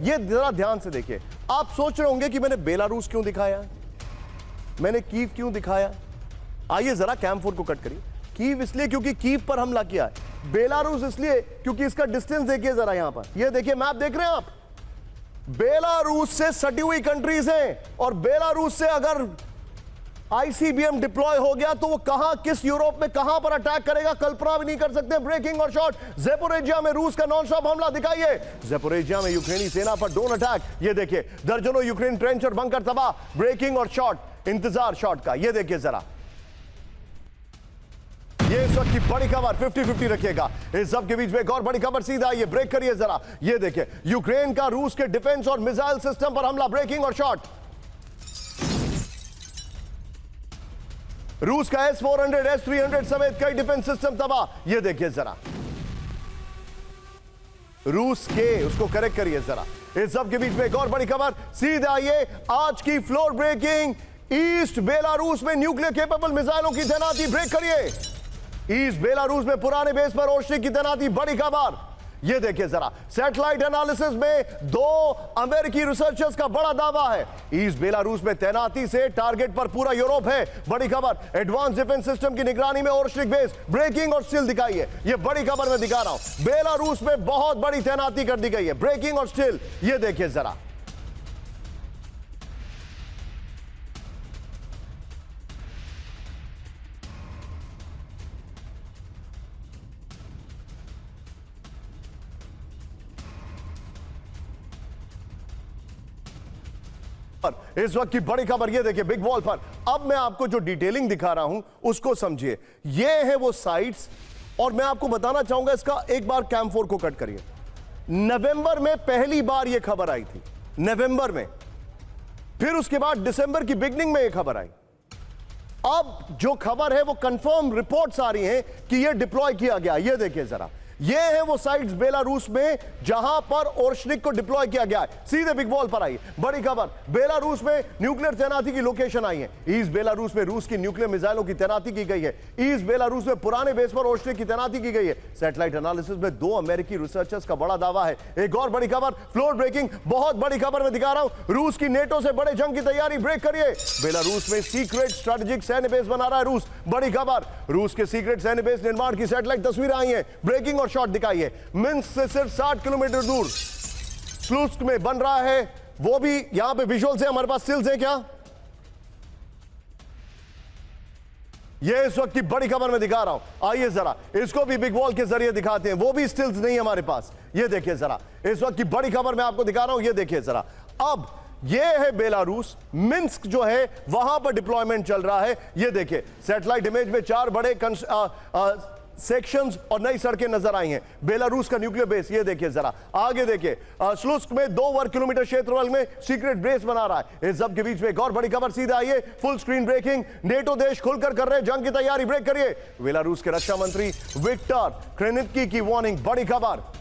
ये जरा ध्यान से देखिए। आप सोच रहे होंगे कि मैंने बेलारूस क्यों दिखाया, मैंने कीव क्यों दिखाया। आइए जरा कैम4 को कट करिए। कीव इसलिए क्योंकि कीव पर हमला किया है, बेलारूस इसलिए क्योंकि इसका डिस्टेंस देखिए जरा, यहां पर ये देखिए मैप देख रहे हैं आप, बेलारूस से सटी हुई कंट्रीज हैं, और बेलारूस से अगर आईसीबीएम डिप्लॉय हो गया तो वो कहां, किस यूरोप में कहां पर अटैक करेगा, कल्पना भी नहीं कर सकते। ब्रेकिंग और शॉट, ज़ेपोरिजिया में रूस का नॉन स्टॉप हमला दिखाइए। ज़ेपोरिजिया में यूक्रेनी सेना पर ड्रोन अटैक, ये देखिए दर्जनों यूक्रेन ट्रेंच और बंकर तबाह। ब्रेकिंग और शॉट, इंतजार शॉट का, ये देखिए जरा। ये इस वक्त की बड़ी खबर 50-50 रखिएगा। इस सब के बीच में एक और बड़ी खबर सीधा आइए, ब्रेक करिए जरा। ये देखिए यूक्रेन का रूस के डिफेंस और मिसाइल सिस्टम पर हमला, ब्रेकिंग और शॉट। रूस का S-400, S-300 समेत कई डिफेंस सिस्टम तबाह। ये देखिए जरा, रूस के, उसको करेक्ट करिए जरा। इस सब के बीच में एक और बड़ी खबर सीधे आइए, आज की फ्लोर ब्रेकिंग। ईस्ट बेलारूस में न्यूक्लियर केपेबल मिसाइलों की तैनाती, ब्रेक करिए। ईस्ट बेलारूस में पुराने बेस पर ओशनिक की तैनाती, बड़ी खबर। ये देखिए जरा, सैटेलाइट एनालिसिस में 2 अमेरिकी रिसर्चर्स का बड़ा दावा है। ईस्ट बेलारूस में तैनाती से टारगेट पर पूरा यूरोप है, बड़ी खबर। एडवांस डिफेंस सिस्टम की निगरानी में ओशनिक बेस, ब्रेकिंग और स्टिल दिखाइए। ये बड़ी खबर मैं दिखा रहा हूं, बेलारूस में बहुत बड़ी तैनाती कर दी गई है, ब्रेकिंग और स्टिल। ये देखिए जरा, इस वक्त की बड़ी खबर ये देखिए बिग वॉल पर। अब मैं आपको जो डिटेलिंग दिखा रहा हूं उसको समझिए। ये है वो साइट्स, और मैं आपको बताना चाहूंगा इसका, एक बार कैम4 को कट करिए। नवंबर में पहली बार ये खबर आई थी, नवंबर में, फिर उसके बाद दिसंबर की बिगनिंग में ये खबर आई। अब जो खबर है वो कंफर्म रिपोर्ट्स आ रही हैं कि ये डिप्लॉय किया गया। ये देखिए जरा, ये है वो साइट्स बेलारूस में जहां पर ओशनिक को डिप्लॉय किया गया है। सीधे बिग बॉल पर आई बड़ी खबर, बेलारूस में न्यूक्लियर तैनाती की लोकेशन आई है। ईस्ट बेलारूस में रूस की न्यूक्लियर मिसाइलों की तैनाती की गई है। ईस्ट बेलारूस में पुराने बेस पर ओशनिक की तैनाती की गई है। सैटेलाइट एनालिसिस में 2 अमेरिकी रिसर्चर्स का बड़ा दावा है। एक और बड़ी खबर, फ्लोर ब्रेकिंग, बहुत बड़ी खबर मैं दिखा रहा हूं। रूस की नेटो से बड़े जंग की तैयारी, ब्रेक करिए। बेलारूस में सीक्रेट स्ट्रेटेजिक सैन्य बेस बना रहा है रूस, बड़ी खबर। रूस के सीक्रेट सैन्य बेस निर्माण की सैटेलाइट तस्वीरें आई हैं, ब्रेकिंग और शॉट दिखाइए। मिन्स्क से सिर्फ 60 किलोमीटर दूर स्लुस्क में बन रहा है, वो भी यहां पे विजुअल्स है, हमारे पास स्टिल्स है क्या? ये इस वक्त की बड़ी खबर मैं दिखा रहा हूं, आइए जरा इसको भी बिग वॉल के जरिए दिखाते हैं। वो भी स्टिल्स नहीं है हमारे पास। ये देखिए जरा, इस वक्त की बड़ी खबर मैं आपको दिखा रहा हूं, ये देखिए जरा। अब ये है बेलारूस, मिन्स्क जो है वहां पर डिप्लॉयमेंट चल रहा है। ये देखिए सैटेलाइट इमेज में 4 बड़े सेक्शंस और नई सड़कें नजर आई हैं। बेलारूस का न्यूक्लियर बेस, ये देखिए जरा, आगे देखिए स्लुस्क में 2 वर्ग किलोमीटर क्षेत्रफल में सीक्रेट बेस बना रहा है। इस सब के बीच में एक और बड़ी खबर सीधे आई है, फुल स्क्रीन ब्रेकिंग, नेटो देश खुलकर कर रहे हैं जंग की तैयारी, ब्रेक करिए। बेलारूस के रक्षा मंत्री विक्टर क्रेनित्की की वार्निंग, बड़ी खबर।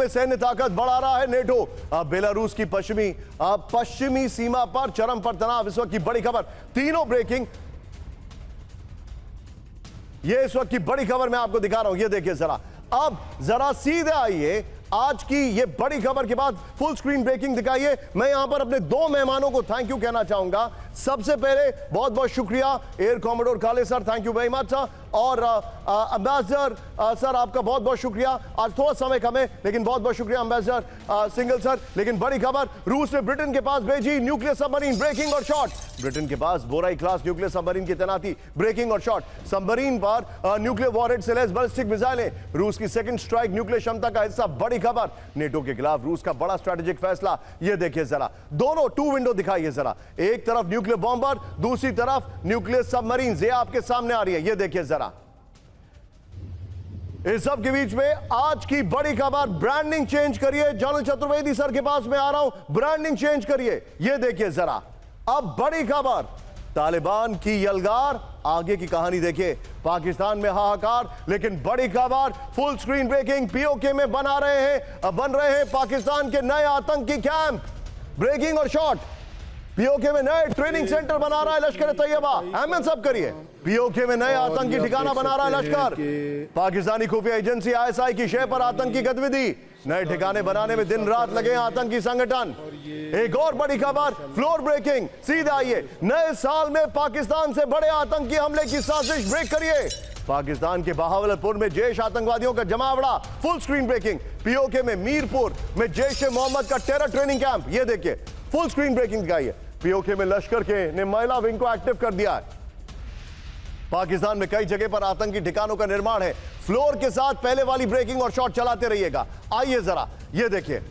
सैन्य ताकत बढ़ा रहा है नेटो। बेलारूस की पश्चिमी सीमा पर चरम पर तनाव, इस वक्त की बड़ी खबर, तीनों ब्रेकिंग। ये इस वक्त की बड़ी खबर मैं आपको दिखा रहा हूं, ये देखिए जरा। अब जरा सीधे आइए, आज की ये बड़ी खबर के बाद फुल स्क्रीन ब्रेकिंग दिखाइए। मैं यहां पर अपने 2 मेहमानों को थैंक यू कहना चाहूंगा। सबसे पहले बहुत बहुत शुक्रिया एयर कॉमोडोर काले sir, thank you very much sir. और एम्बेसडर सर, आपका बहुत बहुत शुक्रिया। आज थोड़ा समय कम है लेकिन बहुत बहुत शुक्रिया एम्बेसडर सिंगल सर। लेकिन बड़ी खबर, रूस ने ब्रिटेन के पास भेजी न्यूक्लियर सबमरीन, ब्रेकिंग और शॉट। ब्रिटेन के पास बोराई क्लास न्यूक्लियर सबमरीन की तैनाती, ब्रेकिंग और शॉट। सबमरीन पर न्यूक्लियर वॉरहेड से लैस बैलिस्टिक मिसाइलें, रूस की सेकंड स्ट्राइक न्यूक्लियर क्षमता का हिस्सा, बड़ी खबर। नेटो के खिलाफ रूस का बड़ा स्ट्रेटेजिक फैसला, ये देखिए जरा। दोनों 2 विंडो दिखाइए जरा, एक तरफ न्यूक्लियर बॉम्बर, दूसरी तरफ न्यूक्लियर सबमरीन, ये आपके सामने आ रही है, ये देखिए जरा। इस सब के बीच में आज की बड़ी खबर, ब्रांडिंग चेंज करिए। जनरल चतुर्वेदी सर के पास मैं आ रहा हूं, ब्रांडिंग चेंज करिए, ये देखिए जरा। अब बड़ी खबर, तालिबान की यलगार, आगे की कहानी देखिए। पाकिस्तान में हाहाकार, लेकिन बड़ी खबर, फुल स्क्रीन ब्रेकिंग, पीओके में बन रहे हैं पाकिस्तान के नए आतंकी कैंप, ब्रेकिंग और शॉट। पीओके में नए ट्रेनिंग सेंटर बना रहा है लश्कर तैयबा। अहमद सब करिए। पीओके में नए आतंकी ठिकाना बना रहा है लश्कर। पाकिस्तानी खुफिया एजेंसी आईएसआई की शय पर आतंकी गतिविधि, नए ठिकाने बनाने में दिन रात लगे आतंकी संगठन। एक और बड़ी खबर, फ्लोर ब्रेकिंग। सीधे आइए, नए साल में पाकिस्तान से बड़े आतंकी हमले की साजिश ब्रेक करिए। पाकिस्तान के बहावलपुर में जैश आतंकवादियों का जमावड़ा, फुल स्क्रीन ब्रेकिंग। पीओके में मीरपुर में जैश ए मोहम्मद का टेरर ट्रेनिंग कैंप, ये देखिए फुल स्क्रीन ब्रेकिंग दिखाइए। पीओके में लश्कर के ने महिला विंग को एक्टिव कर दिया है। पाकिस्तान में कई जगह पर आतंकी ठिकानों का निर्माण है। फ्लोर के साथ पहले वाली ब्रेकिंग और शॉट चलाते रहिएगा। आइए जरा ये देखिए,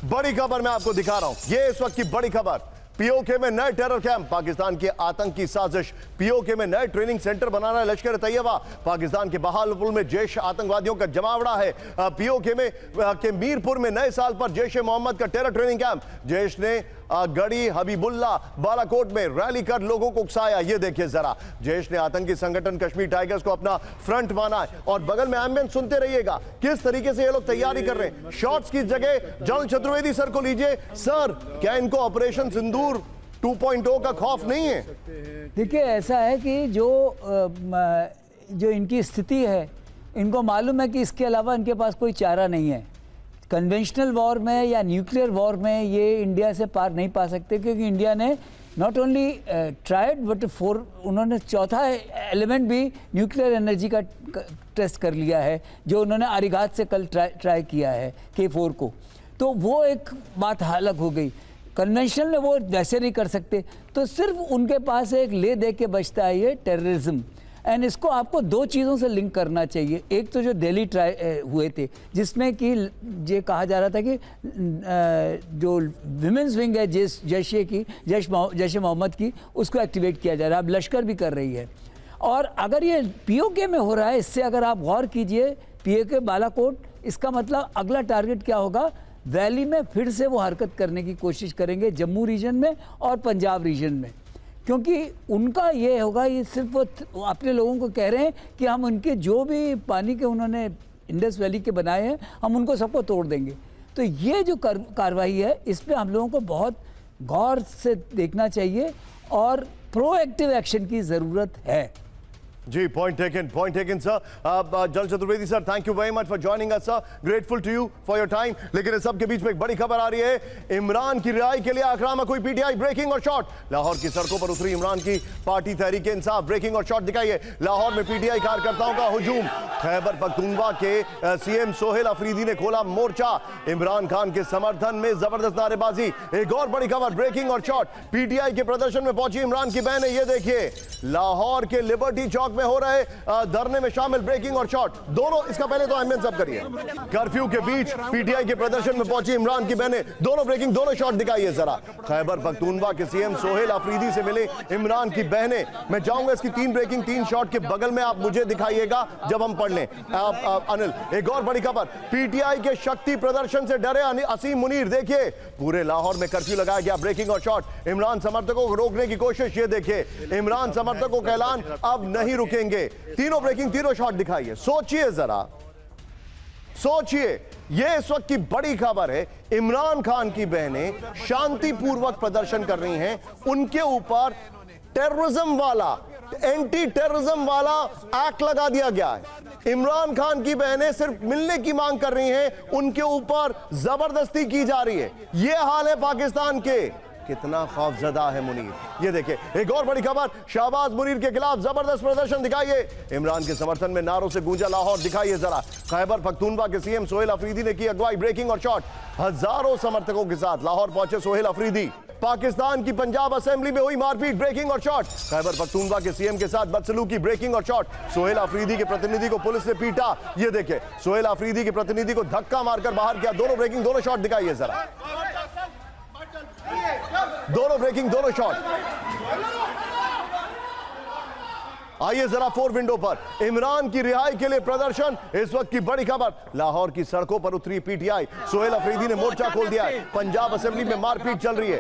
बड़ी खबर मैं आपको दिखा रहा हूं, ये इस वक्त की बड़ी खबर। पीओके में नए टेरर कैंप, पाकिस्तान की आतंकी साजिश। पीओके में नए ट्रेनिंग सेंटर बनाना है लश्कर तैयबा। पाकिस्तान के बहावलपुर में जैश आतंकवादियों का जमावड़ा है। पीओके में के मीरपुर में नए साल पर जैश ए मोहम्मद का टेरर ट्रेनिंग कैंप। जैश ने गढ़ी हबीबुल्ला बालाकोट में रैली कर लोगों को उकसाया। ये देखिए जरा, जैश ने आतंकी संगठन कश्मीर टाइगर्स को अपना फ्रंट माना है। और बगल में एम्बियंस सुनते रहिएगा किस तरीके से ये लोग तैयारी कर रहे हैं। शॉट्स की जगह जनरल चतुर्वेदी सर को लीजिए। सर, क्या इनको ऑपरेशन सिंदूर 2.0 का खौफ नहीं है? देखिए, ऐसा है कि जो इनकी स्थिति है, इनको मालूम है कि इसके अलावा इनके पास कोई चारा नहीं है। कन्वेंशनल वॉर में या न्यूक्लियर वॉर में ये इंडिया से पार नहीं पा सकते, क्योंकि इंडिया ने नॉट ओनली ट्राइड बट उन्होंने चौथा एलिमेंट भी न्यूक्लियर एनर्जी का टेस्ट कर लिया है, जो उन्होंने आरिघात से कल ट्राई किया है K4 को। तो वो एक बात अलग हो गई। कन्वेंशनल में वो वैसे नहीं कर सकते, तो सिर्फ उनके पास एक ले दे के बचता है ये टेररिज्म। एंड इसको आपको दो चीज़ों से लिंक करना चाहिए। एक तो जो दिल्ली ट्राई हुए थे, जिसमें कि ये कहा जा रहा था कि जो विमेंस विंग है जैश ए मोहम्मद की, उसको एक्टिवेट किया जा रहा है। अब लश्कर भी कर रही है। और अगर ये पीओके में हो रहा है, इससे अगर आप गौर कीजिए, पीओके बालाकोट, इसका मतलब अगला टारगेट क्या होगा? वैली में फिर से वो हरकत करने की कोशिश करेंगे, जम्मू रीजन में और पंजाब रीजन में। क्योंकि उनका ये होगा, ये सिर्फ वो अपने लोगों को कह रहे हैं कि हम उनके जो भी पानी के उन्होंने इंडस वैली के बनाए हैं, हम उनको सबको तोड़ देंगे। तो ये जो कार्रवाई है, इस पर हम लोगों को बहुत गौर से देखना चाहिए और प्रोएक्टिव एक्शन की ज़रूरत है। जी, point taken sir. Jal Chaturvedi sir, thank you very much for joining us sir, grateful to you for your time. लेकिन इस सब के बीच में एक बड़ी खबर आ रही है, इमरान की रिहाई के लिए आक्रामक हुई पीटीआई, ब्रेकिंग और शॉट। लाहौर की सड़कों पर उतरी इमरान की पार्टी तहरीक इंसाफ, ब्रेकिंग और शॉट दिखाइए। लाहौर में पीटीआई कार्यकर्ताओं का हुजूम। खैबर पख्तूनख्वा के सीएम सोहेल अफरीदी ने खोला मोर्चा, इमरान खान के समर्थन में जबरदस्त नारेबाजी। एक और बड़ी खबर, ब्रेकिंग और शॉट, पीटीआई के प्रदर्शन में पहुंची इमरान की बहनें। ये देखिए, लाहौर के लिबर्टी चौक में हो रहे धरने में शामिल ब्रेकिंग और शॉट दोनों। इसका पहले तो अहमद सब करिए। कर्फ्यू के बीच पीटीआई के प्रदर्शन में पहुंची इमरान की बहनें, दोनों ब्रेकिंग, दोनों शॉट दिखाइए जरा। खैबर पख्तूनख्वा के सीएम सोहेल अफरीदी से मिले इमरान की बहनें। मैं चाहूंगा इसकी 3 ब्रेकिंग 3 शॉट के बगल में आप मुझे दिखाइएगा जब हम पढ़ लें। अनिल, एक और बड़ी खबर, पीटीआई के शक्ति प्रदर्शन से डरे असीम मुनीर। देखिए, पूरे लाहौर में कर्फ्यू लगाया गया, ब्रेकिंग और शॉट। इमरान समर्थकों को रोकने की कोशिश, ये देखिए, इमरान समर्थकों का ऐलान, अब नहीं रुकेंगे। तीनों ब्रेकिंग, तीनों शॉट दिखाइए। सोचिए जरा, सोचिए, ये इस वक्त की बड़ी खबर है। इमरान खान की बहनें शांतिपूर्वक प्रदर्शन कर रही हैं, उनके ऊपर टेररिज्म वाला, एंटी टेररिज्म वाला एक्ट लगा दिया गया है। इमरान खान की बहनें सिर्फ मिलने की मांग कर रही हैं, उनके ऊपर जबरदस्ती की जा रही है। यह हाल है पाकिस्तान के। कितना खौफजदा है मुनीर। ये देखिए, एक और बड़ी खबर, शहबाज मुनीर के खिलाफ जबरदस्त प्रदर्शन दिखाइए। इमरान के समर्थन में नारों से गूंजा लाहौर, दिखाइए जरा। खैबर पख्तूनख्वा के सीएम सोहेल अफरीदी ने की अगुवाई, ब्रेकिंग और शॉट। हजारों समर्थकों के साथ लाहौर पहुंचे सोहेल अफरीदी। पाकिस्तान की पंजाब असेंबली में हुई मारपीट, ब्रेकिंग और शॉट। खैबर पख्तूनख्वा के सीएम के साथ बदसलूकी, ब्रेकिंग और शॉट। सोहेल अफरीदी के प्रतिनिधि को पुलिस ने पीटा। ये देखिए, सोहेल अफरीदी के प्रतिनिधि को धक्का मारकर बाहर किया। दोनों ब्रेकिंग, दोनों शॉट दिखाइए जरा। दोनों ब्रेकिंग, दोनों शॉट। आइए जरा 4 विंडो पर, इमरान की रिहाई के लिए प्रदर्शन। इस वक्त की बड़ी खबर, लाहौर की सड़कों पर उतरी पीटीआई, सोहेल अफरीदी ने मोर्चा खोल दिया है। पंजाब असेंबली में मारपीट चल रही है।